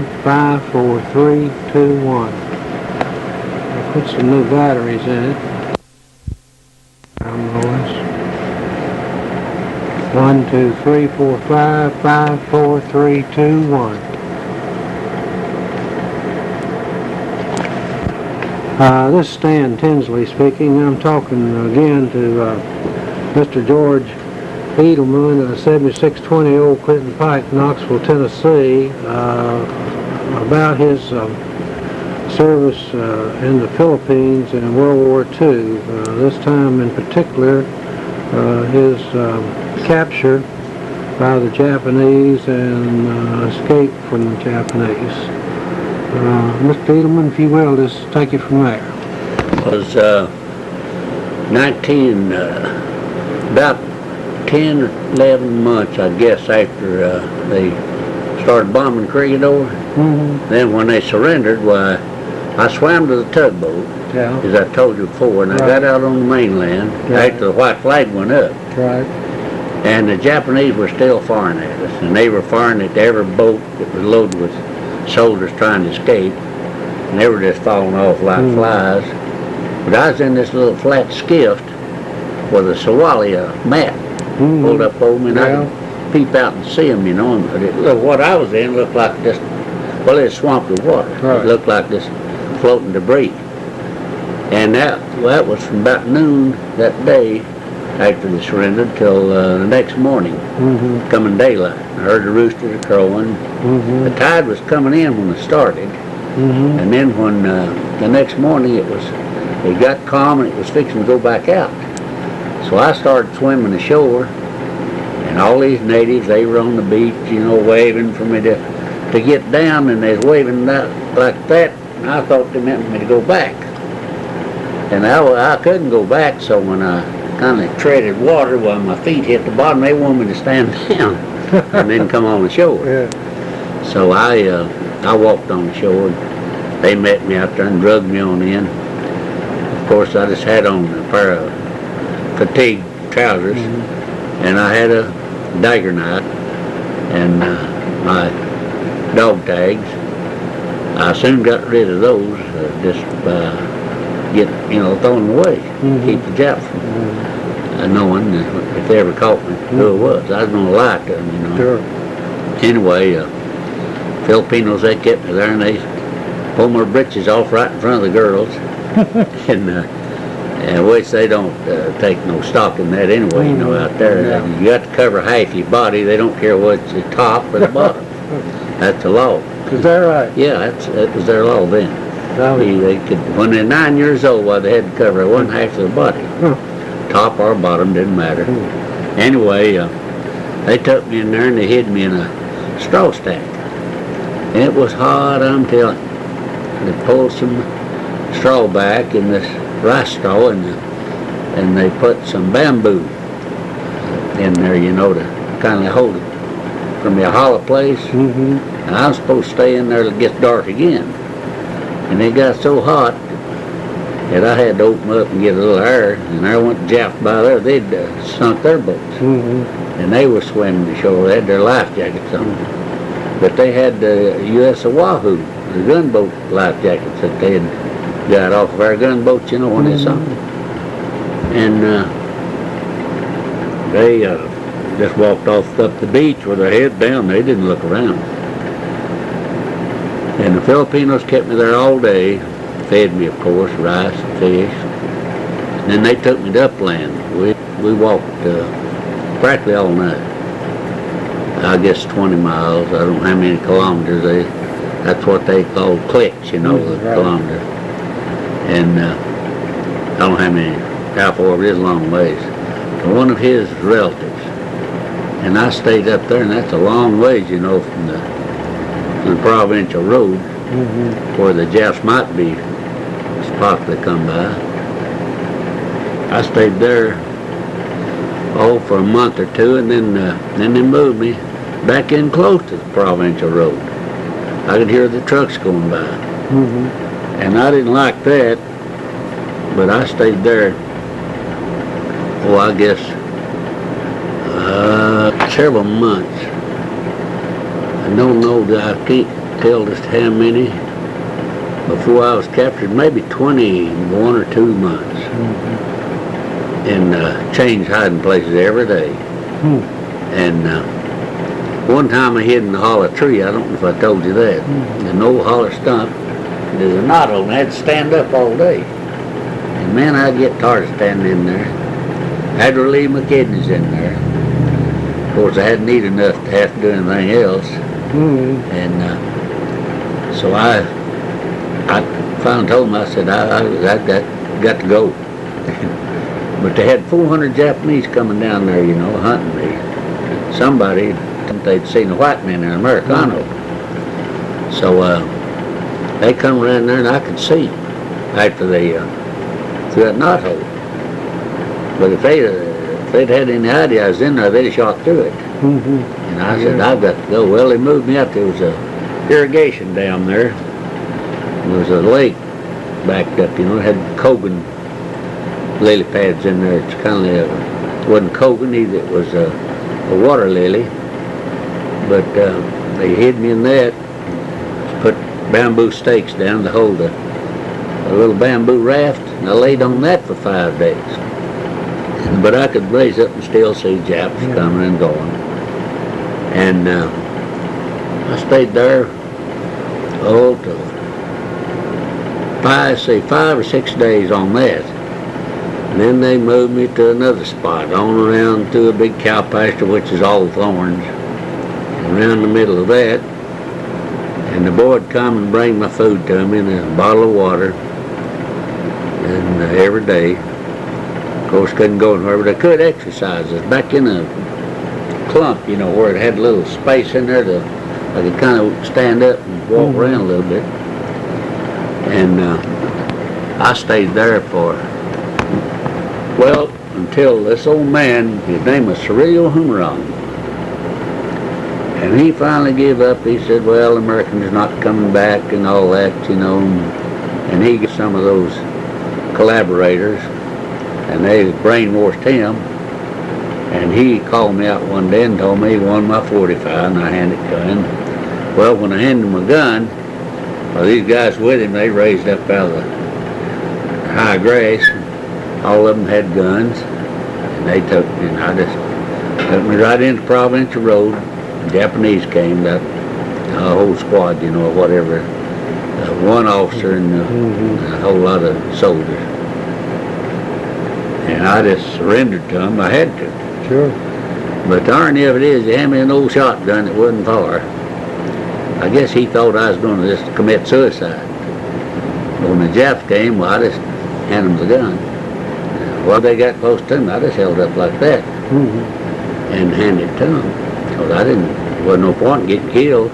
5, 4, 3, 2, 1. I'll put some new batteries in it. Noise. 1, 2, 3, 4, 5, 5, 4, 3, 2, 1. This is Stan Tinsley speaking. I'm talking again to Mr. George Eddlemon at 7620 Old Clinton Pike, Knoxville, Tennessee, about his service in the Philippines in World War II. This time in particular, his capture by the Japanese and escape from the Japanese. Mr. Eddlemon, if you will, just take it from there. It was about 10 or 11 months, I guess, after they started bombing Corregidor. Then when they surrendered, why, I swam to the tugboat, as I told you before, and I got out on the mainland after the white flag went up. And the Japanese were still firing at us, and they were firing at every boat that was loaded with soldiers trying to escape, and they were just falling off like flies. But I was in this little flat skiff with a Somali mat pulled up over me, and I could peep out and see them, you know. And what I was in looked like just, well, it's swamped with water. It looked like this floating debris. And that was from about noon that day after they surrendered till the next morning, coming daylight. I heard the roosters crowing. The tide was coming in when it started, and then when the next morning it got calm and it was fixing to go back out. So I started swimming ashore, and all these natives, they were on the beach, you know, waving for me to get down, and they was waving like that, and I thought they meant me to go back. And I couldn't go back, so when I kind of treaded water while my feet hit the bottom, they wanted me to stand down and then come on the shore. So I walked on the shore, and they met me out there and drugged me on in. Of course, I just had on a pair of fatigue trousers, and I had a dagger knife and my dog tags. I soon got rid of those, just by throwing them away, keep the Japs from knowing if they ever caught me who it was. I was going to lie to them, you know. Anyway, Filipinos, they kept me there, and they pulled my britches off right in front of the girls, and which they don't take no stock in that anyway, you know, out there. You got to cover half your body. They don't care what's the top or the bottom. That's the law. Is that right? Yeah, that was their law then. They could, when they're 9 years old, they had to cover one half of the body. Top or bottom, didn't matter. Anyway, they took me in there and they hid me in a straw stack. And it was hot, I'm telling you. They pulled some straw back in this rice straw, and they put some bamboo in there, you know, to kind of hold it from the hollow place. And I was supposed to stay in there till it gets dark again. And it got so hot that I had to open up and get a little air, and there went the Japs by there. They'd sunk their boats, and they were swimming ashore. They had their life jackets on, but they had the U.S. Oahu, the gunboat life jackets that they had got off of our gunboats, you know, when they sunk. And they just walked off up the beach with their head down. They didn't look around. And the Filipinos kept me there all day, fed me, of course, rice and fish. And then they took me to upland. We walked practically all night. I guess 20 miles. I don't know how many kilometers. That's what they call clicks, you know, the kilometer. And I don't know how far it is, a long ways. To one of his relatives. And I stayed up there, and that's a long ways, you know, from the provincial road, where the Japs might be spots they come by. I stayed there for a month or two, and then they moved me back in close to the provincial road. I could hear the trucks going by, and I didn't like that, but I stayed there, I guess several months. I don't know that I killed us how many? Before I was captured, maybe 21 or 2 months. And changed hiding places every day. And one time I hid in the hollow tree. I don't know if I told you that. An old hollow stump. There's a knot on it. I had to stand up all day. And man, I'd get tired of standing in there. I had to relieve my kidneys in there. Of course, I hadn't eaten enough to have to do anything else. And so I finally told them, I said, I got to go. But they had 400 Japanese coming down there, you know, hunting me. Somebody, they'd seen a white man, an Americano. So they come around there and I could see after they through that knot hole. But if they'd had any idea I was in there, they'd have shot through it. And I said, I've got to go. Well, they moved me up. There was a irrigation dam there. There was a lake backed up, you know, it had Kogan lily pads in there. It's kind of, it wasn't Kogan either, it was a water lily. But they hid me in that, put bamboo stakes down to hold a little bamboo raft, and I laid on that for 5 days. But I could raise up and still see Japs coming and going. And I stayed there, till 5 or 6 days on that. And then they moved me to another spot, on around to a big cow pasture, which is all thorns. And around the middle of that, and the boy would come and bring my food to me in a bottle of water, and every day. Of course, couldn't go anywhere, but I could exercise. It was back in a clump, you know, where it had a little space in there to, I could kind of stand up and walk around a little bit. And I stayed there for, well, until this old man, his name was Cirillo Humarong, and he finally gave up. He said, well, Americans are not coming back and all that, you know, and he got some of those collaborators, and they brainwashed him, and he called me out one day and told me he wanted my 45, and I handed it to him. Well, when I handed him a gun, well, these guys with him, they raised up out of the high grass. All of them had guns, and they took me, and I just took me right into Provincial Road. The Japanese came, that whole squad, you know, whatever, one officer and a whole lot of soldiers. And I just surrendered to them. I had to. Sure. But the irony of it is, they had me an old shotgun that wasn't far. I guess he thought I was going to just commit suicide. But when the Japs came, well, I just handed them the gun. Well, they got close to me, I just held up like that and handed it to them. Because there wasn't no point in getting killed.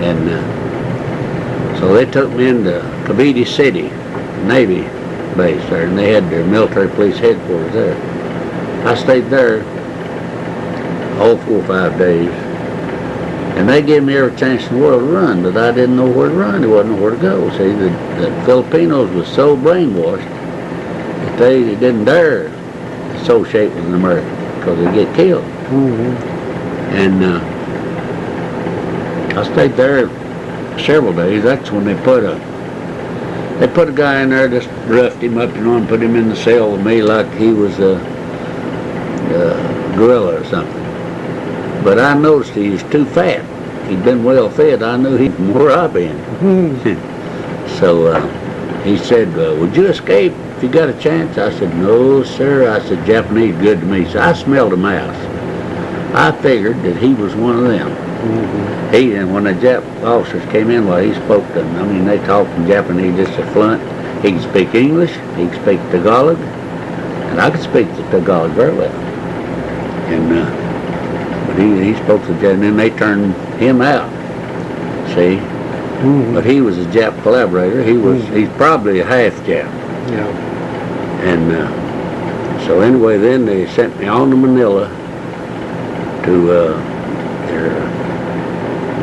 And so they took me into Cavite City, Navy base there, and they had their military police headquarters there. I stayed there all 4 or 5 days. And they gave me every chance in the world to run, but I didn't know where to run. There wasn't nowhere to go. See, the Filipinos was so brainwashed that they didn't dare associate with an American because they'd get killed. And I stayed there several days. That's when they put a guy in there, just roughed him up, you know, and put him in the cell with me like he was a gorilla or something. But I noticed he was too fat. He'd been well fed. I knew he'd more I'd been. So he said, would you escape if you got a chance? I said, no, sir. I said, Japanese good to me. So I smelled a mouse. I figured that he was one of them. And when the Jap officers came in, well, he spoke to them. I mean, they talked in Japanese just as fluent. He could speak English. He could speak Tagalog. And I could speak the Tagalog very well. And he spoke to Jap, and then they turned him out. See, but he was a Jap collaborator. He's probably a half Jap. Yeah. And so anyway, then they sent me on to Manila to their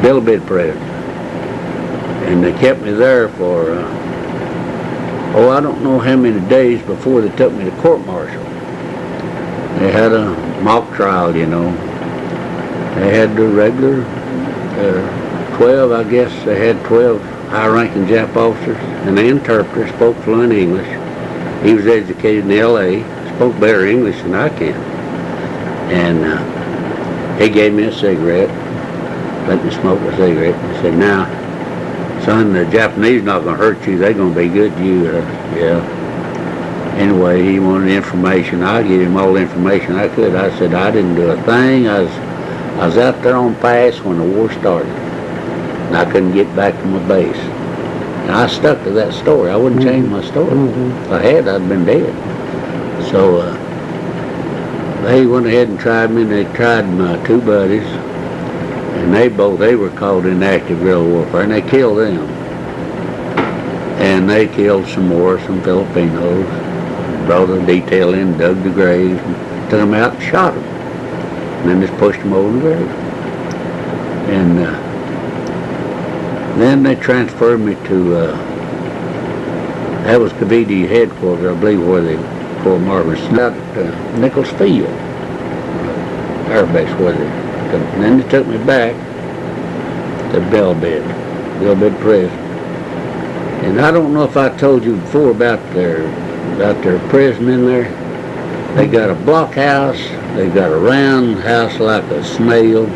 Bilibid prison, and they kept me there for I don't know how many days before they took me to court-martial. They had a mock trial, you know. They had the regular 12, I guess they had 12 high-ranking Jap officers, and the interpreter spoke fluent English. He was educated in L.A., spoke better English than I can. And he gave me a cigarette, let me smoke a cigarette. He said, now, son, the Japanese not going to hurt you, they're going to be good to you. Yeah. Anyway, he wanted information. I gave him all the information I could. I said, I didn't do a thing. I was out there on pass when the war started. And I couldn't get back to my base. And I stuck to that story. I wouldn't change my story. If I had, I'd been dead. So they went ahead and tried me, and they tried my two buddies. And they were called in active guerrilla warfare, and they killed them. And they killed some Filipinos, brought a detail in, dug the graves, and took them out and shot them. And then just pushed them over in the grave. And then they transferred me to, that was KVD headquarters, I believe, where the Corps Marvin out at Nichols Field, Air Base, where they took me. And then they took me back to Belbed Prison. And I don't know if I told you before about their prison in there. They got a blockhouse. They got a round house like a snail.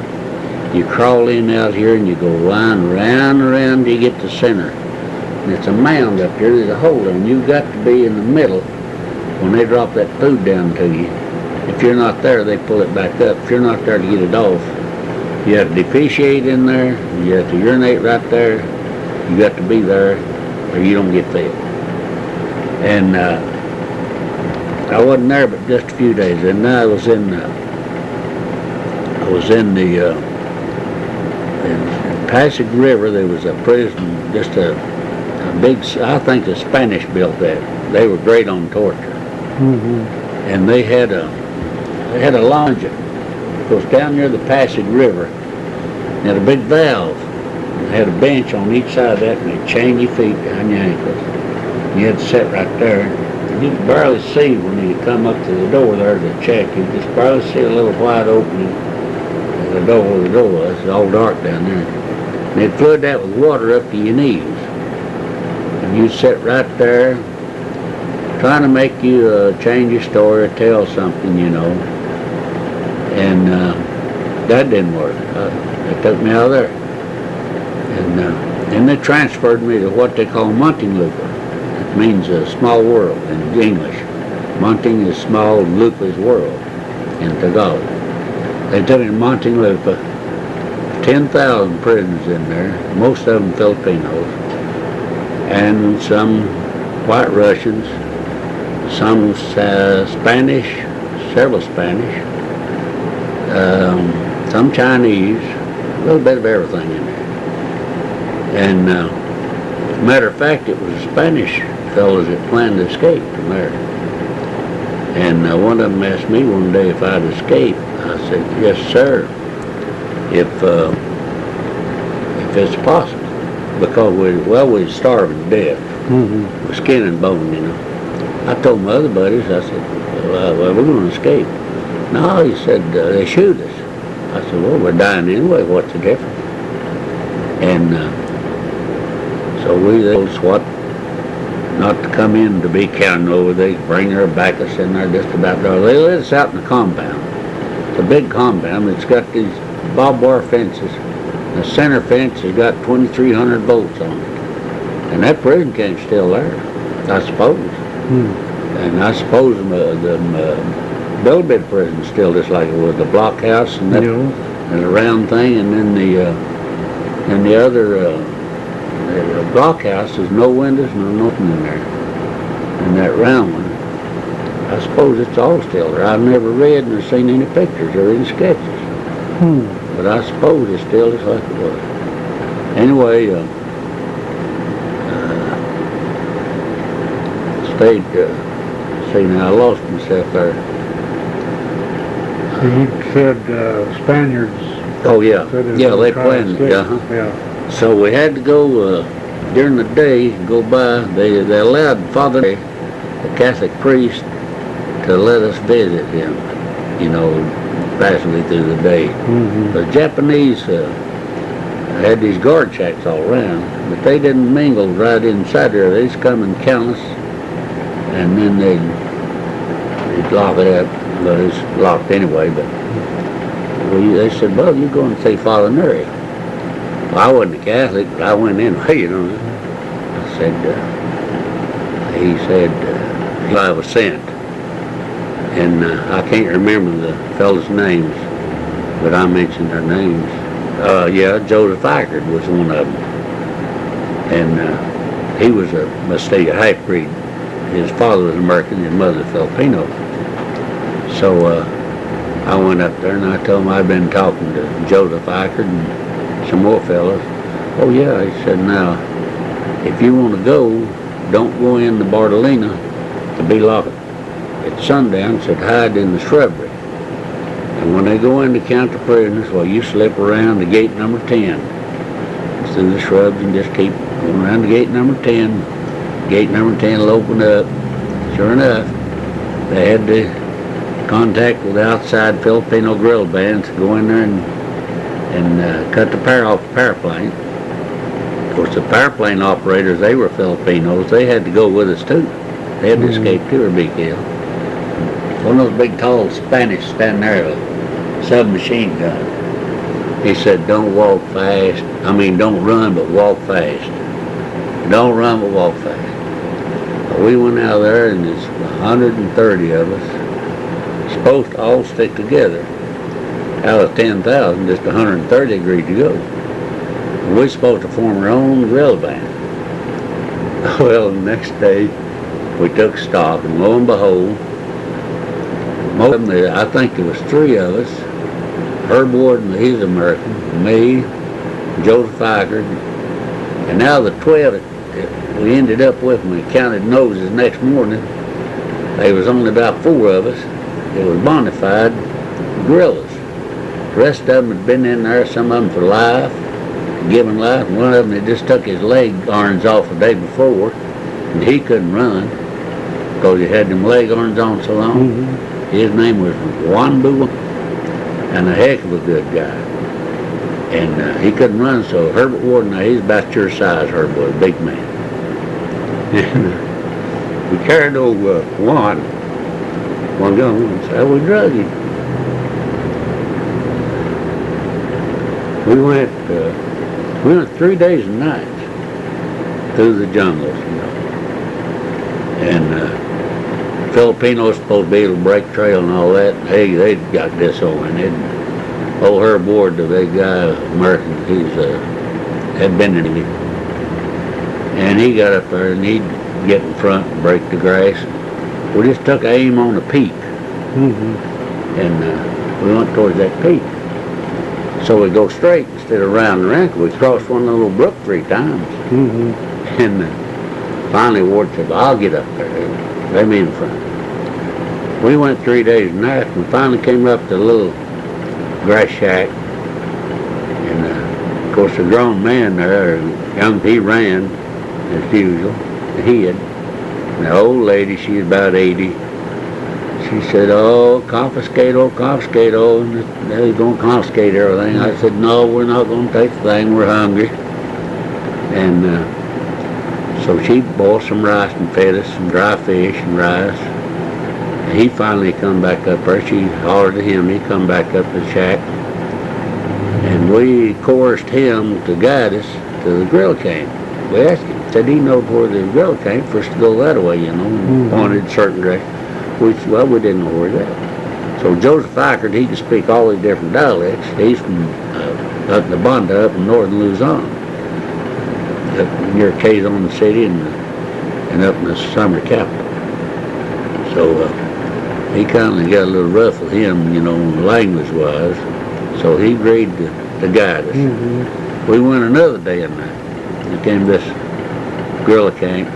You crawl in out here and you go round till you get to the center. And it's a mound up here. There's a hole there, and you've got to be in the middle when they drop that food down to you. If you're not there, they pull it back up. If you're not there to get it off, you have to defecation in there. You have to urinate right there. You got to be there, or you don't get fed. And I wasn't there but just a few days, and I was in the in Passage River. There was a prison, just a big, I think the Spanish built that. They were great on torture. And they had a lounge that goes down near the Passage River. They had a big valve. They had a bench on each side of that, and they chained your feet behind your ankles. You had to sit right there. You could barely see when you come up to the door there to check. You just barely see a little wide opening at the door where the door was. It's all dark down there. And they'd flood that with water up to your knees. And you'd sit right there trying to make you change your story or tell something, you know. And that didn't work. They took me out of there. And then they transferred me to what they call Muntinlupa. It means a small world in English. Munting is small, Lupa is world in Tagalog. They took me to Muntinlupa. 10,000 prisoners in there, most of them Filipinos, and some White Russians, some Spanish, several Spanish, some Chinese, a little bit of everything in there. And matter of fact, it was the Spanish fellows that planned to escape from there. And one of them asked me one day if I'd escape. I said, yes, sir, if it's possible. Because we're starving to death. We're skin and bone, you know. I told my other buddies, I said, well, we're going to escape. No, he said, they shoot us. I said, well, we're dying anyway, what's the difference? And so we told what not to come in to be counted over. They bring her back us in there just about there. They let us out in the compound. It's a big compound. It's got these barbed wire fences. The center fence has got 2,300 volts on it. And that prison camp's still there, I suppose. And I suppose the Belbed prison's still just like it was, the blockhouse and that, and the round thing, and then the other blockhouse, there's no windows, no nothing in there. And that round one, I suppose it's all still there. I've never read or seen any pictures or any sketches. But I suppose it's still just like it was. Anyway, stayed, see now I lost myself there. You said Spaniards. Oh yeah, they planned it. Yeah. So we had to go during the day, go by. They allowed Father, the Catholic priest, to let us visit him, you know, passively through the day. The Japanese had these guard shacks all around, but they didn't mingle right inside there. They just come and count us, and then they'd lock it up. Well, it's locked anyway, but they said, well, you go and see Father Murray. Well, I wasn't a Catholic, but I went anyway, you know. I said, he said, I was sent. And I can't remember the fellas' names, but I mentioned their names. Yeah, Joseph Eichard was one of them. And he was a Mustang half-breed. His father was American, his mother was Filipino. So I went up there and I told him I'd been talking to Joseph Eichard and some more fellas. Oh yeah, he said, now, if you want to go, don't go into Bartolina to be locked. At sundown, said hide in the shrubbery. And when they go in to count the prisoners, well, you slip around to gate number 10. Through the shrubs and just keep going around to gate number 10. Gate number 10 will open up. Sure enough, they had to contact with outside Filipino grill bands to go in there and cut the power off the paraplane. Of course, the paraplane operators, they were Filipinos. They had to go with us too. They had to escape too or be killed. One of those big tall Spanish standing there with a submachine gun. He said, don't walk fast. I mean, don't run, but walk fast. Don't run, but walk fast. Well, we went out there and there's 130 of us. Supposed to all stick together. Out of 10,000, just 130 agreed to go. And we're supposed to form our own drill band. Well, the next day, we took stock, and lo and behold, most of them, I think there was 3 of us. Herb Warden, he's American, me, Joseph Eichard, and now the 12 that we ended up with when we counted noses next morning, there was only about 4 of us. It was bona fide guerrillas. The rest of them had been in there, some of them for life, given life. One of them had just took his leg irons off the day before, and he couldn't run because he had them leg irons on so long. Mm-hmm. His name was Wanbu, and a heck of a good guy. And he couldn't run, so Herbert Warden, now he's about your size, Herbert was a big man. And we carried old one gun, and so we drug him. We went 3 days and nights through the jungles, you know. And Filipinos supposed to be able to break trail and all that. Hey, they got disoriented. Old Herb Ward, the big guy, American, he's had been in it. And he got up there and he'd get in front and break the grass. We just took aim on a peak. Mm-hmm. And we went towards that peak. So we go straight instead of round and round. We crossed one little brook 3 times. Mm-hmm. And finally Ward said, well, I'll get up there. Let me in front. We went 3 days and nights and we finally came up to a little grass shack. And of course the grown man there, he ran as usual, hid. And the old lady, she was about 80. She said, oh, confiscate, and they're going to confiscate everything. I said, no, we're not going to take the thing, we're hungry. And so she boiled some rice and fed us some dry fish and rice. And he finally come back up there. She hollered at him. He come back up the shack. And we coerced him to guide us to the grill camp. We asked him. Said he knowed where the grill camp for us to go that way, you know, and pointed certain direction. We didn't know where that. So Joseph Eichard, he could speak all the different dialects. He's from up in the Banda, up in northern Luzon. Up near Quezon City and up in the summer capital. So he kind of got a little rough with him, you know, language-wise. So he agreed to guide us. Mm-hmm. We went another day and night. We came to this guerrilla camp.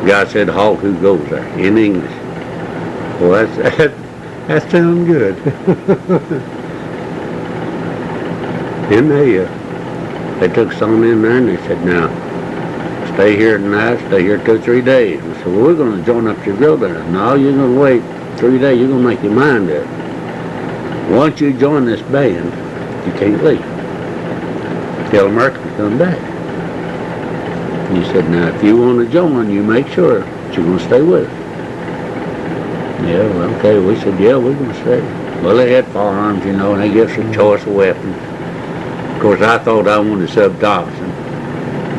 The guy said, halt, who goes there? In English. Well, that sounds good. Then they took us on in there and they said, now, stay here tonight, stay here 2 or 3 days. We said, well, we're going to join up to your grill band. No, you're going to wait 3 days. You're going to make your mind up. Once you join this band, you can't leave. Tell America to come back. He said, now if you want to join, you make sure that you're going to stay with us. Yeah, well, okay, we said, yeah, we're going to stay. Well, they had firearms, you know, and they gave us a choice of weapons. Of course, I thought I wanted sub-Thompson.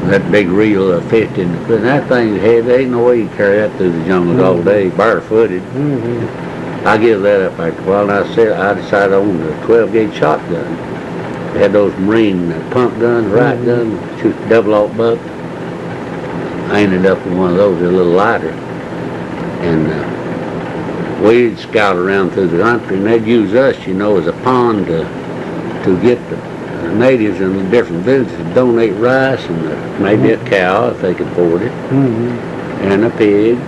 That big reel of 50, but that thing's heavy. Ain't no way you carry that through the jungle all day, barefooted. I give that up after a while, and I decided on the 12-gauge shotgun. They had those Marine pump guns, right gun, shoot double-aught buck. I ended up with one of those, a little lighter. And we'd scout around through the country, and they'd use us, you know, as a pawn to get the natives in the different villages to donate rice and maybe a cow if they could afford it, and a pig.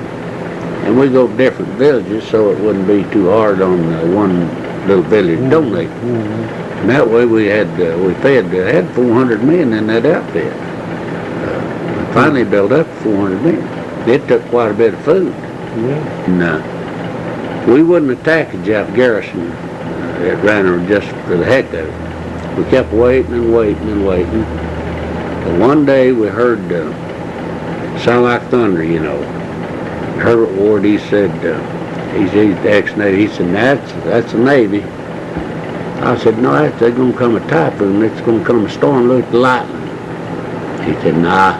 And we go to different villages so it wouldn't be too hard on one little village to donate. And that way we had 400 men in that outfit. We finally built up 400 men. It took quite a bit of food. And we wouldn't attack the Jap garrison at Ranner just for the heck of it. We kept waiting and waiting and waiting. And one day we heard sound like thunder, you know. Herbert Ward, he said, he's the ex-Navy, he said, that's the Navy. I said, no, they're going to come a typhoon, it's going to come a storm, look at the lightning. He said, nah,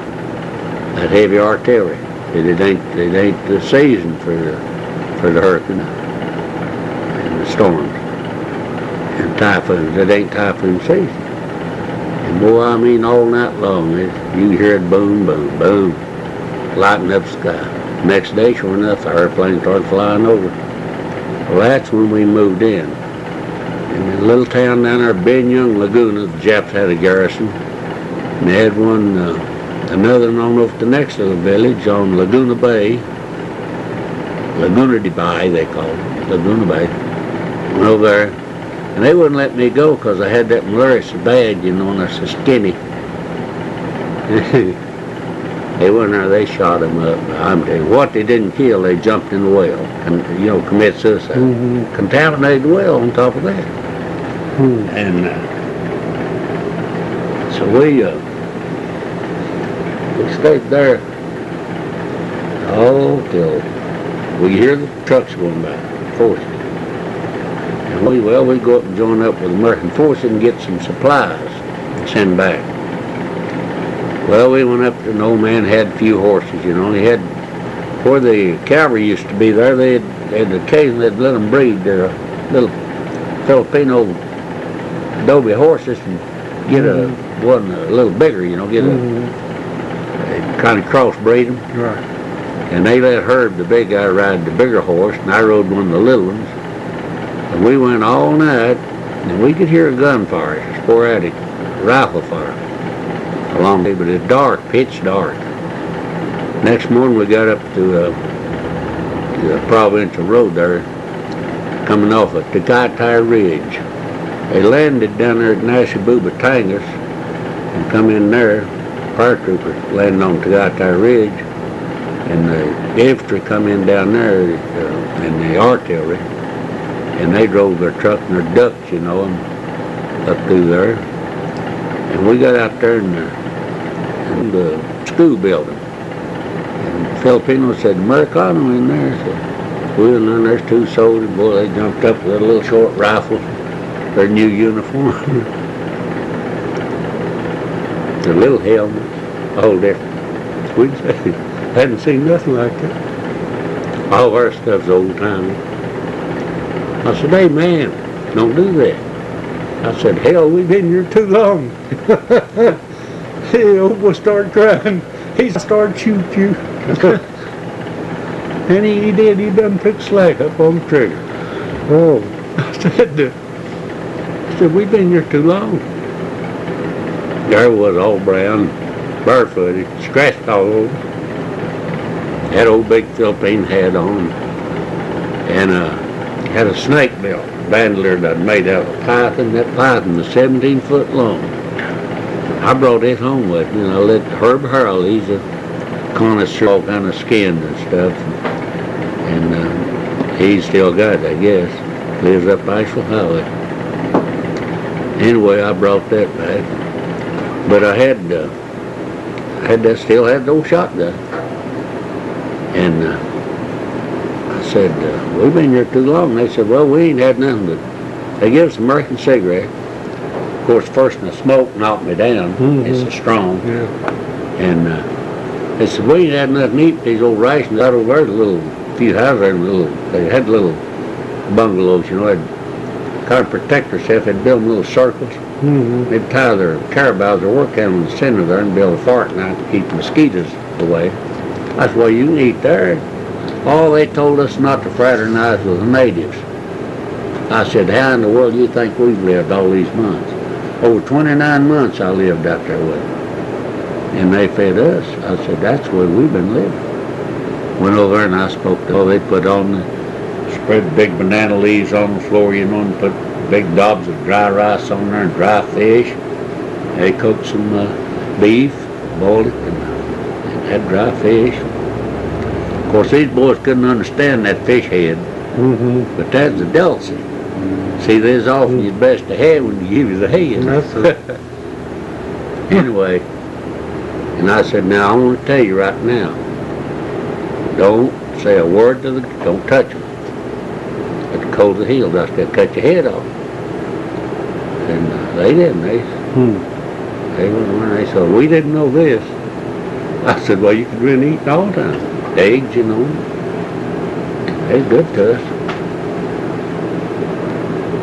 that's heavy artillery. It ain't the season for the hurricane and the storms. And typhoons, it ain't typhoon season. And boy, I mean all night long, you hear it boom, boom, boom, lighting up the sky. Next day, sure enough, the airplane started flying over. Well, that's when we moved in. In a little town down there, Benyang Laguna, the Japs had a garrison. And they had one, another one over the next little village on Laguna Bay. Laguna de Bay, they called it, Laguna Bay. Went over there. And they wouldn't let me go because I had that malaria so bad, you know, and I was so skinny. They went there, they shot them up. I'm telling you, what they didn't kill, they jumped in the well and, you know, commit suicide. Contaminated the well on top of that. And so we stayed there till we hear the trucks going by, forces. And we go up and join up with American forces and get some supplies and send back. Well, we went up to an old man had a few horses, you know. He had, where the cavalry used to be there, they'd occasionally let them breed their little Filipino adobe horses and get one a little bigger, you know, get a kind of crossbreed them. Right. And they let Herb, the big guy, ride the bigger horse, and I rode one of the little ones. And we went all night, and we could hear a gunfire, sporadic rifle fire along there, but it's dark, pitch dark. Next morning we got up to the provincial road there, coming off of Tagaytay Ridge. They landed down there at Nashibu Batangas and come in there. Paratroopers landed on Tagaytay Ridge, and the infantry come in down there, and the artillery, and they drove their truck and their ducks, you know, up through there. And we got out there in the school building. And the Filipino said, Americano in there. So we went in there, there's two soldiers. Boy, they jumped up with little short rifles, their new uniform. Their little helmets, all different. We hadn't seen nothing like that. All our stuff's old-timey. I said, hey, man, don't do that. I said, hell, we've been here too long. The old boy started crying. He started shoot you. And he did. He done took slack up on the trigger. Oh. I said, we've been here too long. There was all brown, barefooted, scratched all over. Had old big Philippine hat on. And had a snake belt bandolier that I'd made out of python. That python was 17 foot long. I brought it home with me, and I let Herb Harrell, he's a connoisseur, all kind of skin and stuff. And he's still got it, I guess. Lives up Asheville Highway. Anyway, I brought that back. But I still had the old shotgun. And I said, we've been here too long. They said, well, we ain't had nothing but, they gave us an American cigarette. Of course, first the smoke knocked me down. It's so strong. Yeah. And they said, we ain't had nothing to eat. These old rations out over there, the few houses there, they had little bungalows, you know, they'd kind of protect themselves. They'd build little circles. They'd tie their carabaos or work animals in the center there and build a fart night to keep mosquitoes away. That's why you can eat there. All they told us not to fraternize with the natives. I said, how in the world do you think we've lived all these months? Over 29 months I lived out there with them. And they fed us. I said, that's where we've been living. Went over there and I spoke to them. They put on spread big banana leaves on the floor, you know, and put big dobs of dry rice on there and dry fish. They cooked some beef, boiled it, and had dry fish. Of course, these boys couldn't understand that fish head, but that's the delicacy. See, there's often your best to have when you give you the head. Anyway, and I said, now I want to tell you right now, don't say a word to don't touch them. At the cold of the heel, they'll cut your head off. And they didn't. They said, we didn't know this. I said, well, you could really eat all the time. Eggs, you know. They're good to us.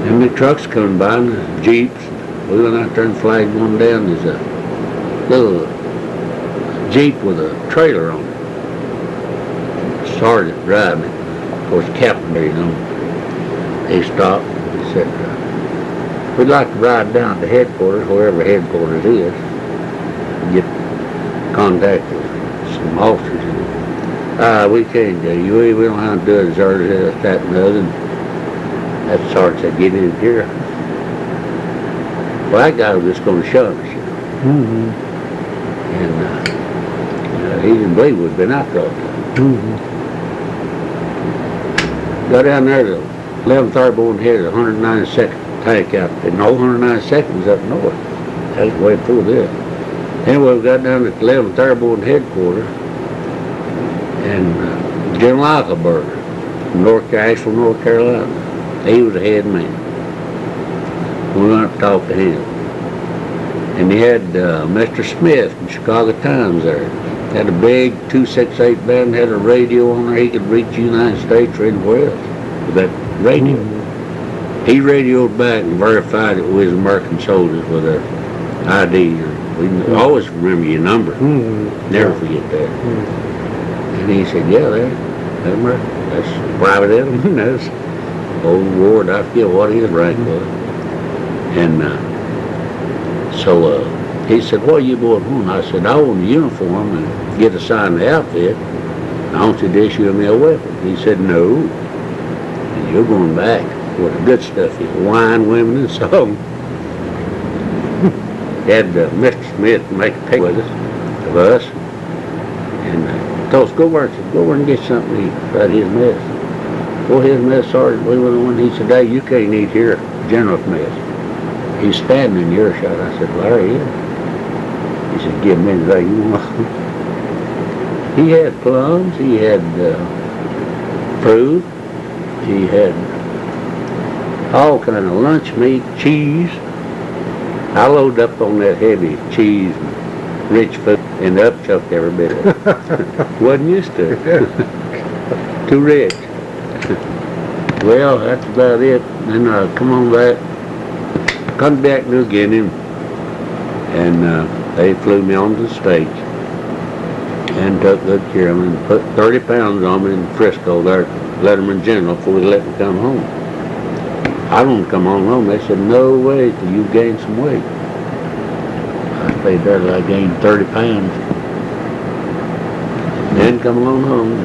And the trucks coming by, and the Jeeps. We went out there and flagged one down. There's a little Jeep with a trailer on it. Sergeant driving it. Of course, captain there, you know. He stopped and he said, we'd like to ride down to headquarters, wherever headquarters is, and get contact with some officers. We can't do you. We don't have to do it as early as that and the other. And that sergeant said, get in here. Well, that guy was just going to shove us, you know. And he didn't believe we'd been out there all the time. Go down there to 11th Airborne Head, 192nd tank out there. No, 192nd was up north. That was way through there. Anyway, we got down at 11th Airborne Headquarters, and General Eichelberger from Asheville, North Carolina, he was the head man. We went up to talk to him. And he had Mr. Smith from Chicago Times there. Had a big 268 band, had a radio on there. He could reach the United States or anywhere else with that radio. He radioed back and verified that we was American soldiers with our ID. We always remember your number. Never forget that. And he said, yeah, that's Private Eddlemon. That's old Ward. I forget what his rank was. And so he said, what are you going on? I said, I want a uniform and get assigned the outfit. I want you to issue me a weapon. He said, no. And you're going back where the good stuff is. Wine, women, and song. Had Mr. Smith make a pic with us, of us. And told us, go over and get something to eat. Right, his mess. Well, his mess sergeant, we went on. He said, hey, you can't eat here. General's mess. He's standing in earshot. I said, well, there he is. He said, give me anything you want. He had plums. He had fruit. He had all kind of lunch meat, cheese. I loaded up on that heavy cheese and rich food and upchucked every bit of it. Wasn't used to it. Too rich. Well, that's about it. Then I come on back. Come back to New Guinea, and they flew me onto the stage and took good care of me and put 30 pounds on me in Frisco there, Letterman General, before they let me come home. I don't want to come on home. They said, no way till you gain some weight. I stayed there till I gained 30 pounds. Then come along home.